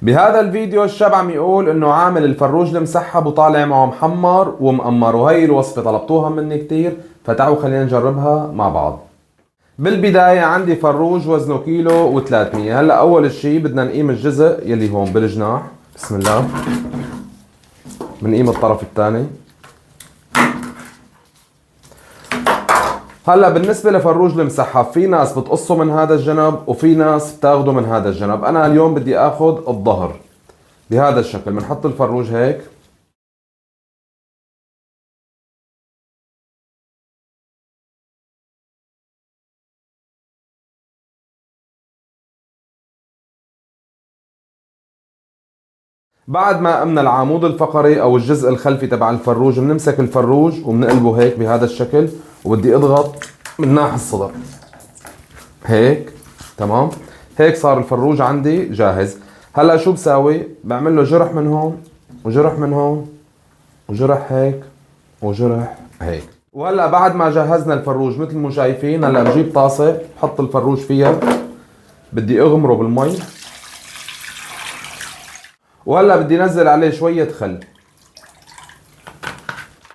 بهذا الفيديو الشاب عم يقول انه عامل الفروج المسحب وطالع معه محمر ومأمر، وهي الوصفة طلبتوها مني كتير، فتعالوا خلينا نجربها مع بعض. بالبداية عندي فروج وزنه كيلو و300. هلا اول شي بدنا نقيم الجزء يلي هون بالجناح. بسم الله. بنقيم الطرف الثاني. هلا بالنسبة لفروج المسحب، في ناس بتقصه من هذا الجنب وفي ناس بتاخده من هذا الجنب. انا اليوم بدي اخذ الظهر بهذا الشكل. بنحط الفروج هيك، بعد ما قمنا العمود الفقري او الجزء الخلفي تبع الفروج، بنمسك الفروج وبنقلبه هيك بهذا الشكل، وبدي اضغط من ناحية الصدر هيك. تمام، هيك صار الفروج عندي جاهز. هلا شو بساوي؟ بعمل له جرح من هون وجرح من هون وجرح هيك وجرح هيك. وهلا بعد ما جهزنا الفروج مثل ما شايفين، هلا بجيب طاسة بحط الفروج فيها، بدي اغمره بالمي، وهلا بدي انزل عليه شوية خل.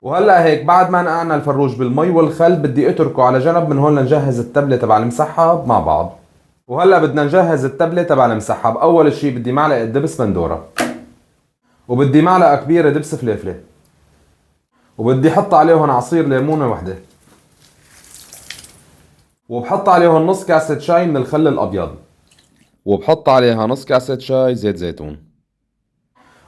وهلا هيك بعد ما نقعنا الفروج بالمي والخل، بدي اتركه على جنب من هون لنجهز التبلة تبع المسحب مع بعض. وهلا بدنا نجهز التبلة تبع المسحب. اول شي بدي معلقة دبس بندورة، وبدي معلقة كبيرة دبس فليفلة، وبدي احط عليهم عصير ليمونة وحدة، وبحط عليهم نص كاسة شاي من الخل الابيض، وبحط عليها نص كاسة شاي زيت زيتون.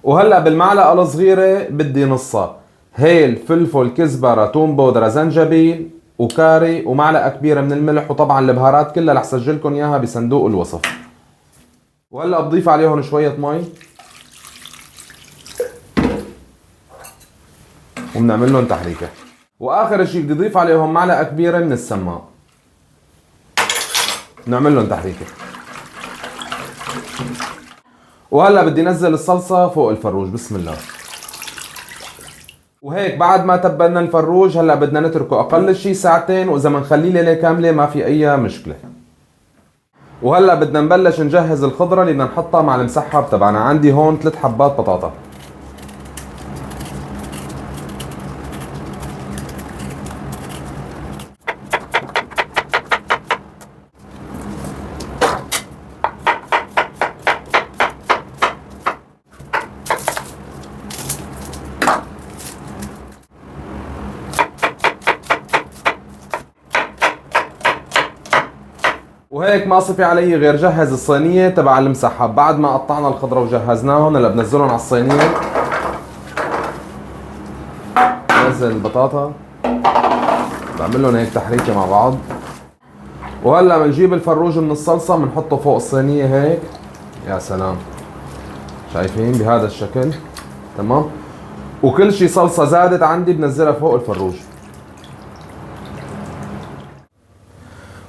وهلا بالمعلقة الصغيرة بدي نصها هيل، فلفل، كزبرة، توم بودرة، زنجبيل وكاري، ومعلقة كبيرة من الملح، وطبعا البهارات كلها رح سجلكم اياها بصندوق الوصف. وهلا بضيف عليهم شوية مي، وبنعمل لهم تحريكة. واخر شي بدي اضيف عليهم معلقة كبيرة من السماق، نعمل لهم تحريكة. وهلا بدي انزل الصلصة فوق الفروج. بسم الله. وهيك بعد ما تبلنا الفروج، هلا بدنا نتركه اقل شي ساعتين، واذا بنخليه ليلة كاملة ما في اي مشكلة. وهلا بدنا نبلش نجهز الخضرة اللي بدنا نحطها مع المسحب تبعنا. عندي هون 3 حبات بطاطا، وهيك ما صفي علي غير جهز الصينية تبع المسحب. بعد ما قطعنا الخضرة وجهزناهم، هلا بنزلهم على الصينية. بنزل البطاطا، بعمل لهم هيك تحريكة مع بعض. وهلا بنجيب الفروج من الصلصة بنحطه فوق الصينية هيك. يا سلام، شايفين بهذا الشكل؟ تمام. وكل شي صلصة زادت عندي بنزلها فوق الفروج.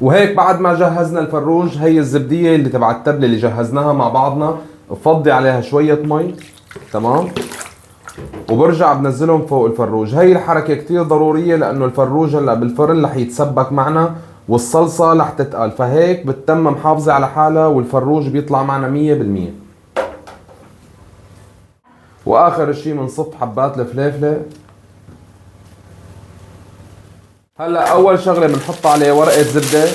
وهيك بعد ما جهزنا الفروج، هي الزبدية اللي تبع التبلة اللي جهزناها مع بعضنا، بفضي عليها شوية مي. تمام. وبرجع بنزلهم فوق الفروج. هي الحركة كتير ضرورية، لانه الفروج هلا بالفرن رح يتسبك معنا والصلصة رح تتقل، فهيك بتتم محافظة على حالها والفروج بيطلع معنا 100%. واخر شي بنصف حبات الفليفلة. هلا اول شغله بنحط عليه ورقه زبده،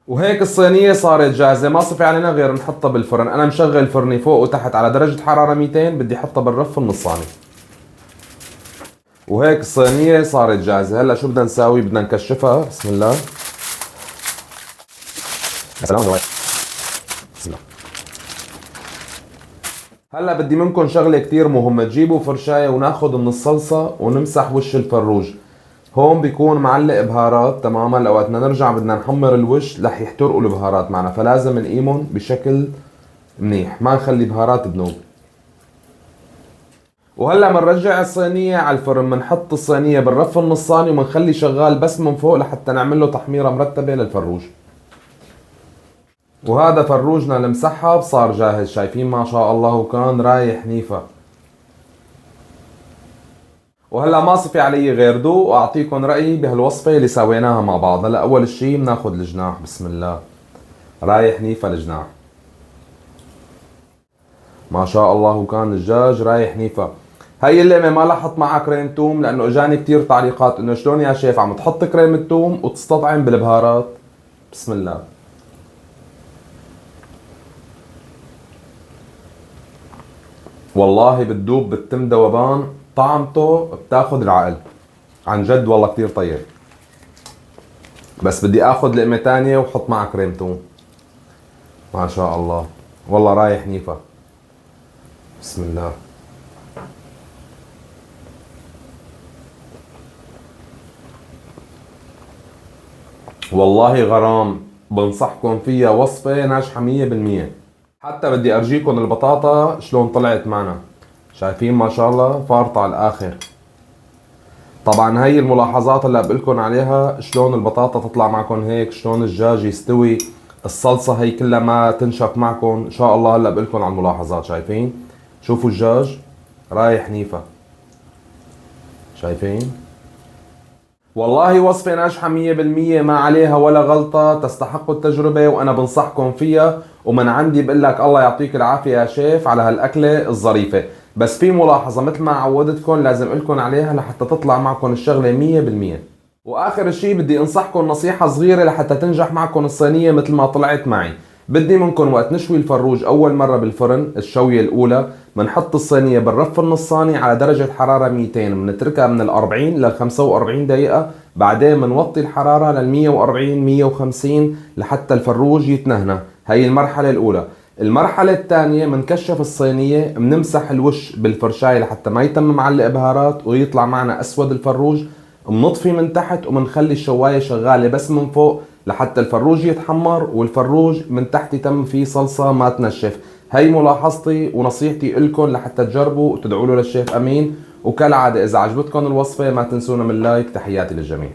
وهيك الصينيه صارت جاهزه. ما صفي علينا غير نحطها بالفرن. انا مشغل فرني فوق وتحت على درجه حراره 200، بدي احطها بالرف النصاني. وهيك الصينيه صارت جاهزه. هلا شو بدنا نساوي؟ بدنا نكشفها. بسم الله. يا سلام. بسم الله. هلا بدي منكم شغله كتير مهمه، تجيبوا فرشايه وناخذ من الصلصه ونمسح وش الفروج. هون بيكون معلق بهارات. تماما، لو وقتنا نرجع بدنا نحمر الوش رح يحترقوا البهارات معنا، فلازم نقيمهم بشكل منيح، ما نخلي بهارات بنوب. وهلا بنرجع الصينية على الفرن، بنحط الصينية بالرف النصاني وبنخلي شغال بس من فوق لحتى نعمل له تحميرة مرتبة للفروج. وهذا فروجنا المسحب صار جاهز. شايفين ما شاء الله وكان رايح نيفا. وهلا ما صفي علي غير ذوق واعطيكم رايي بهالوصفه اللي سويناها مع بعض. هلا اول شيء بناخذ الجناح. بسم الله. رايح نيفا الجناح ما شاء الله وكان الدجاج رايح نيفا. هاي اللقمه ما لاحظت معها كريم توم لانه اجاني كتير تعليقات انه شلون يا شيف عم تحط كريم التوم وتستطعم بالبهارات. بسم الله. والله بتدوب بالتم ذوبان، طعمته بتاخذ العقل عن جد. والله كتير طيب. بس بدي اخذ لقمه تانية وحط معها كريم توم. ما شاء الله والله رايح نيفا. بسم الله. والله غرام، بنصحكم فيها، وصفة ناجحة 100%. حتى بدي ارجيكم البطاطا شلون طلعت معنا. شايفين ما شاء الله فارطة على الاخر. طبعا هي الملاحظات اللي بقولكم عليها، شلون البطاطا تطلع معكم هيك، شلون الدجاج يستوي، الصلصة هي كلها ما تنشف معكم ان شاء الله. هلا بقولكم على الملاحظات. شايفين؟ شوفوا الدجاج رايح نيفا. شايفين؟ والله وصفة ناجحة 100%، ما عليها ولا غلطة، تستحق التجربة وأنا بنصحكم فيها. ومن عندي بقول لك الله يعطيك العافية يا شيف على هالأكلة الظريفة. بس في ملاحظة مثل ما عودتكم لازم لكم عليها لحتى تطلع معكم الشغلة 100%. وآخر شي بدي أنصحكم نصيحة صغيرة لحتى تنجح معكم الصينية مثل ما طلعت معي. بدي منكم وقت نشوي الفروج أول مرة بالفرن الشوية الأولى، بنحط الصينية بالرف النصاني على درجة حرارة 200، بنتركها من 40 لل 45 دقيقة. بعدين بنوطي الحرارة لل 140 150 لحتى الفروج يتنهنى. هي المرحلة الأولى. المرحلة الثانية بنكشف الصينية، بنمسح الوش بالفرشاية لحتى ما يتم معلق بهارات ويطلع معنا أسود الفروج. بنطفي من تحت وبنخلي الشواية شغالة بس من فوق لحتى الفروج يتحمر، والفروج من تحت يتم فيه صلصة ما تنشف. هي ملاحظتي ونصيحتي لكم لحتى تجربوا وتدعوا له للشيف أمين. وكالعادة إذا عجبتكم الوصفة ما تنسونا من لايك. تحياتي للجميع.